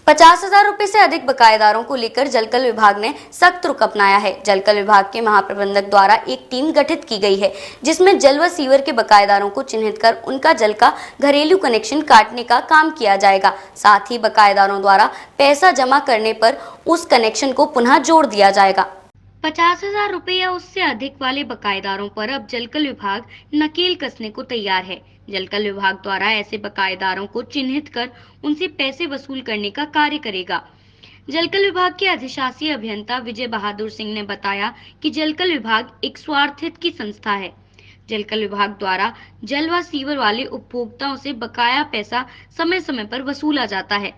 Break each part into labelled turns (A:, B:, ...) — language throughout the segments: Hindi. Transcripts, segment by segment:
A: 50,000 रुपए से अधिक बकायेदारों को लेकर जलकल विभाग ने सख्त रुख अपनाया है। जलकल विभाग के महाप्रबंधक द्वारा एक टीम गठित की गई है, जिसमें जल व सीवर के बकायेदारों को चिन्हित कर उनका जल का घरेलू कनेक्शन काटने का काम किया जाएगा। साथ ही बकायेदारों द्वारा पैसा जमा करने पर उस कनेक्शन को पुनः जोड़ दिया जाएगा। 50,000 रुपए या उससे अधिक वाले बकायेदारों पर अब जलकल विभाग नकेल कसने को तैयार है। जलकल विभाग द्वारा ऐसे बकायेदारों को चिन्हित कर उनसे पैसे वसूल करने का कार्य करेगा। जलकल विभाग के अधिशासी अभियंता विजय बहादुर सिंह ने बताया कि जलकल विभाग एक स्वार्थित की संस्था है। जलकल विभाग द्वारा जल व सीवर वाले उपभोक्ताओं से बकाया पैसा समय समय पर वसूला जाता है,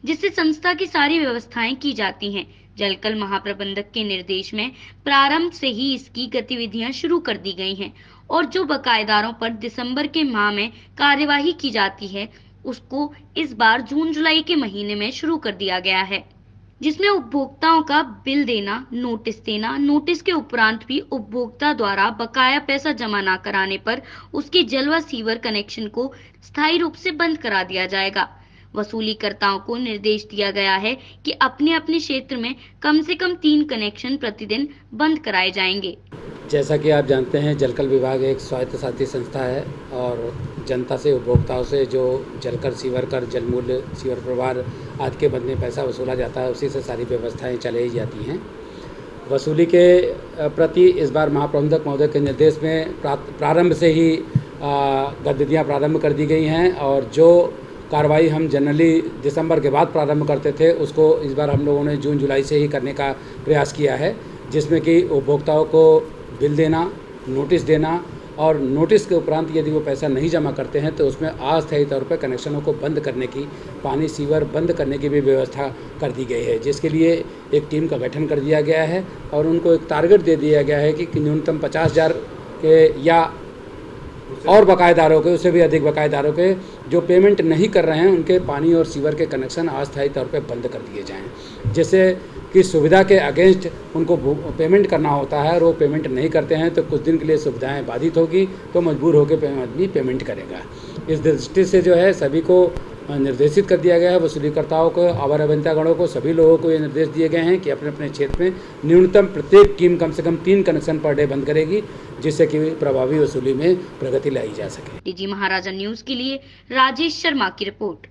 A: जिससे संस्था की सारी व्यवस्थाएं की जाती हैं। जलकल महाप्रबंधक के निर्देश में प्रारंभ से ही इसकी गतिविधियां शुरू कर दी गई हैं और जो बकायेदारों पर दिसंबर के माह में कार्यवाही की जाती है, उसको इस बार जून जुलाई के महीने में शुरू कर दिया गया है, जिसमें उपभोक्ताओं का बिल देना, नोटिस के उपरांत भी उपभोक्ता द्वारा बकाया पैसा जमा न कराने पर उसके जल व सीवर कनेक्शन को स्थायी रूप से बंद करा दिया जाएगा। वसूलीकर्ताओं को निर्देश दिया गया है कि अपने अपने क्षेत्र में कम से कम 3 कनेक्शन प्रतिदिन बंद कराए जाएंगे।
B: जैसा कि आप जानते हैं, जलकल विभाग एक स्वायत्तशासी संस्था है और जनता से, उपभोक्ताओं से जो जलकर, सीवर कर, जल मूल्य, सीवर प्रभार आदि के बदले पैसा वसूला जाता है, उसी से सारी व्यवस्थाएं चलाई जाती हैं। वसूली के प्रति इस बार महाप्रबंधक महोदय के निर्देश में प्रारंभ से ही गतिविधियाँ प्रारंभ कर दी गई हैं और जो कार्रवाई हम जनरली दिसंबर के बाद प्रारंभ करते थे, उसको इस बार हम लोगों ने जून जुलाई से ही करने का प्रयास किया है, जिसमें कि उपभोक्ताओं को बिल देना, नोटिस देना और नोटिस के उपरांत यदि वो पैसा नहीं जमा करते हैं तो उसमें अस्थायी तौर पर कनेक्शनों को बंद करने की, पानी सीवर बंद करने की भी व्यवस्था कर दी गई है, जिसके लिए एक टीम का गठन कर दिया गया है और उनको एक टारगेट दे दिया गया है कि न्यूनतम 50,000 के या और बकायेदारों के, उससे भी अधिक बकायेदारों के जो पेमेंट नहीं कर रहे हैं, उनके पानी और सीवर के कनेक्शन अस्थायी तौर पे बंद कर दिए जाएं, जिससे कि सुविधा के अगेंस्ट उनको पेमेंट करना होता है और वो पेमेंट नहीं करते हैं तो कुछ दिन के लिए सुविधाएं बाधित होगी, तो मजबूर होकर आदमी पेमेंट करेगा। इस दृष्टि से जो है सभी को निर्देशित कर दिया गया है, वसूलीकर्ताओं को, अवर अभियंतागणों को, सभी लोगों को ये निर्देश दिए गए हैं कि अपने अपने क्षेत्र में न्यूनतम प्रत्येक टीम कम से कम 3 कनेक्शन पर डे बंद करेगी, जिससे कि प्रभावी वसूली में प्रगति लाई जा सके।
A: डीजी महाराजा न्यूज के लिए राजेश शर्मा की रिपोर्ट।